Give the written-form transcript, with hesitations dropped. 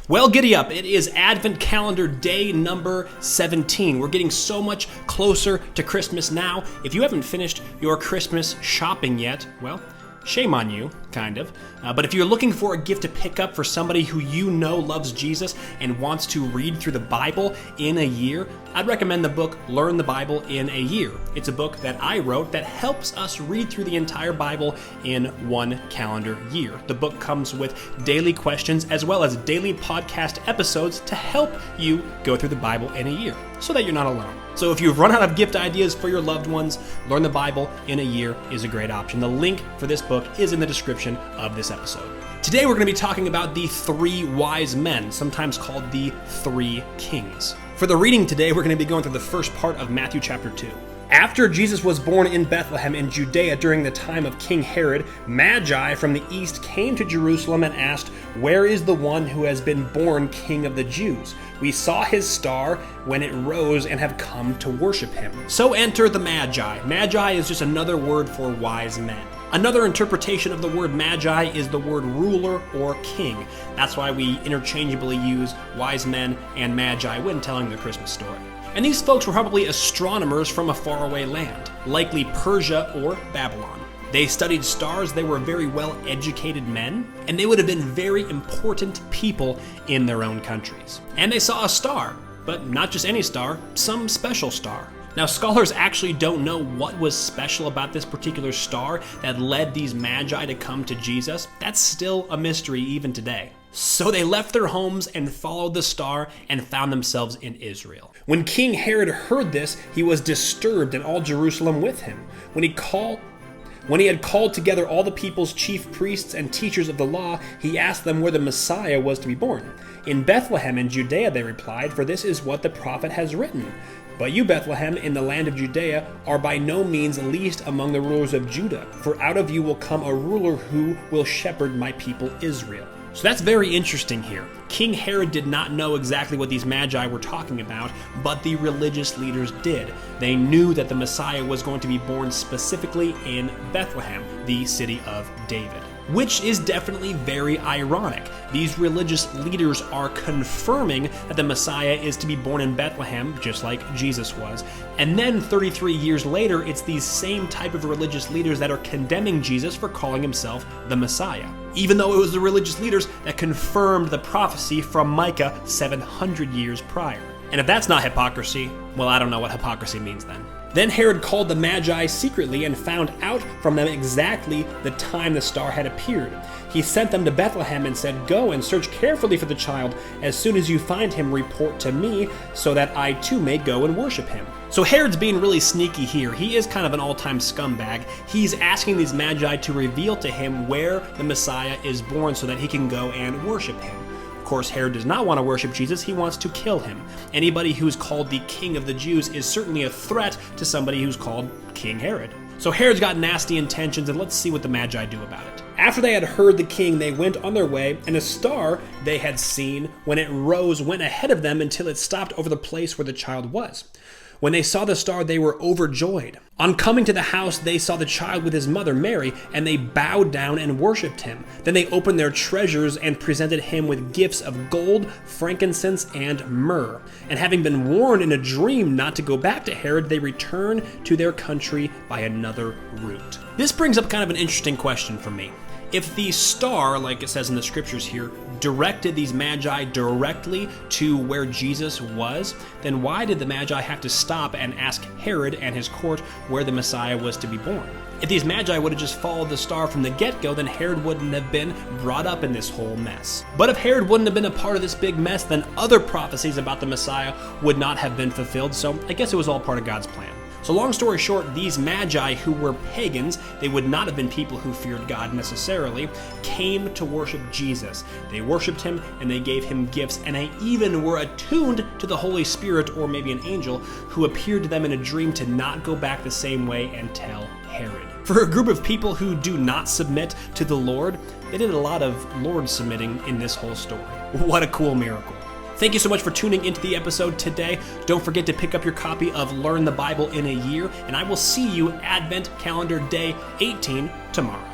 Well, giddy up. It is Advent Calendar day number 17. We're getting so much closer to Christmas now. If you haven't finished your Christmas shopping yet, well, shame on you, kind of. But if you're looking for a gift to pick up for somebody who you know loves Jesus and wants to read through the Bible in a year, I'd recommend the book Learn the Bible in a Year. It's a book that I wrote that helps us read through the entire Bible in one calendar year. The book comes with daily questions as well as daily podcast episodes to help you go through the Bible in a year so that you're not alone. So if you've run out of gift ideas for your loved ones, Learn the Bible in a Year is a great option. The link for this book is in the description of this episode. Today we're going to be talking about the three wise men, sometimes called the three kings. For the reading today, we're going to be going through the first part of Matthew chapter 2. After Jesus was born in Bethlehem in Judea during the time of King Herod, Magi from the east came to Jerusalem and asked, "Where is the one who has been born King of the Jews? We saw his star when it rose and have come to worship him." So enter the Magi. Magi is just another word for wise men. Another interpretation of the word Magi is the word ruler or king. That's why we interchangeably use wise men and Magi when telling the Christmas story. And these folks were probably astronomers from a faraway land, likely Persia or Babylon. They studied stars, they were very well-educated men, and they would have been very important people in their own countries. And they saw a star, but not just any star, some special star. Now, scholars actually don't know what was special about this particular star that led these Magi to come to Jesus. That's still a mystery even today. So they left their homes and followed the star and found themselves in Israel. When King Herod heard this, he was disturbed and all Jerusalem with him. When he had called together all the people's chief priests and teachers of the law, he asked them where the Messiah was to be born. "In Bethlehem in Judea," they replied, "for this is what the prophet has written. But you, Bethlehem, in the land of Judea, are by no means least among the rulers of Judah, for out of you will come a ruler who will shepherd my people Israel." So that's very interesting here. King Herod did not know exactly what these Magi were talking about, but the religious leaders did. They knew that the Messiah was going to be born specifically in Bethlehem, the city of David. Which is definitely very ironic. These religious leaders are confirming that the Messiah is to be born in Bethlehem, just like Jesus was. And then 33 years later, it's these same type of religious leaders that are condemning Jesus for calling himself the Messiah, even though it was the religious leaders that confirmed the prophecy from Micah 700 years prior. And if that's not hypocrisy, well, I don't know what hypocrisy means then. Then Herod called the Magi secretly and found out from them exactly the time the star had appeared. He sent them to Bethlehem and said, "Go and search carefully for the child. As soon as you find him, report to me, so that I too may go and worship him." So Herod's being really sneaky here. He is kind of an all-time scumbag. He's asking these Magi to reveal to him where the Messiah is born so that he can go and worship him. Of course, Herod does not want to worship Jesus. He wants to kill him. Anybody who's called the King of the Jews is certainly a threat to somebody who's called King Herod. So Herod's got nasty intentions, and let's see what the Magi do about it. After they had heard the king, they went on their way, and a star they had seen, when it rose, went ahead of them until it stopped over the place where the child was. When they saw the star, they were overjoyed. On coming to the house, they saw the child with his mother, Mary, and they bowed down and worshipped him. Then they opened their treasures and presented him with gifts of gold, frankincense, and myrrh. And having been warned in a dream not to go back to Herod, they returned to their country by another route. This brings up kind of an interesting question for me. If the star, like it says in the scriptures here, directed these Magi directly to where Jesus was, then why did the Magi have to stop and ask Herod and his court where the Messiah was to be born? If these Magi would have just followed the star from the get-go, then Herod wouldn't have been brought up in this whole mess. But if Herod wouldn't have been a part of this big mess, then other prophecies about the Messiah would not have been fulfilled, so I guess it was all part of God's plan. So long story short, these Magi, who were pagans, they would not have been people who feared God necessarily, came to worship Jesus. They worshiped him and they gave him gifts, and they even were attuned to the Holy Spirit, or maybe an angel, who appeared to them in a dream to not go back the same way and tell Herod. For a group of people who do not submit to the Lord, they did a lot of Lord submitting in this whole story. What a cool miracle. Thank you so much for tuning into the episode today. Don't forget to pick up your copy of Learn the Bible in a Year, and I will see you Advent Calendar Day 18 tomorrow.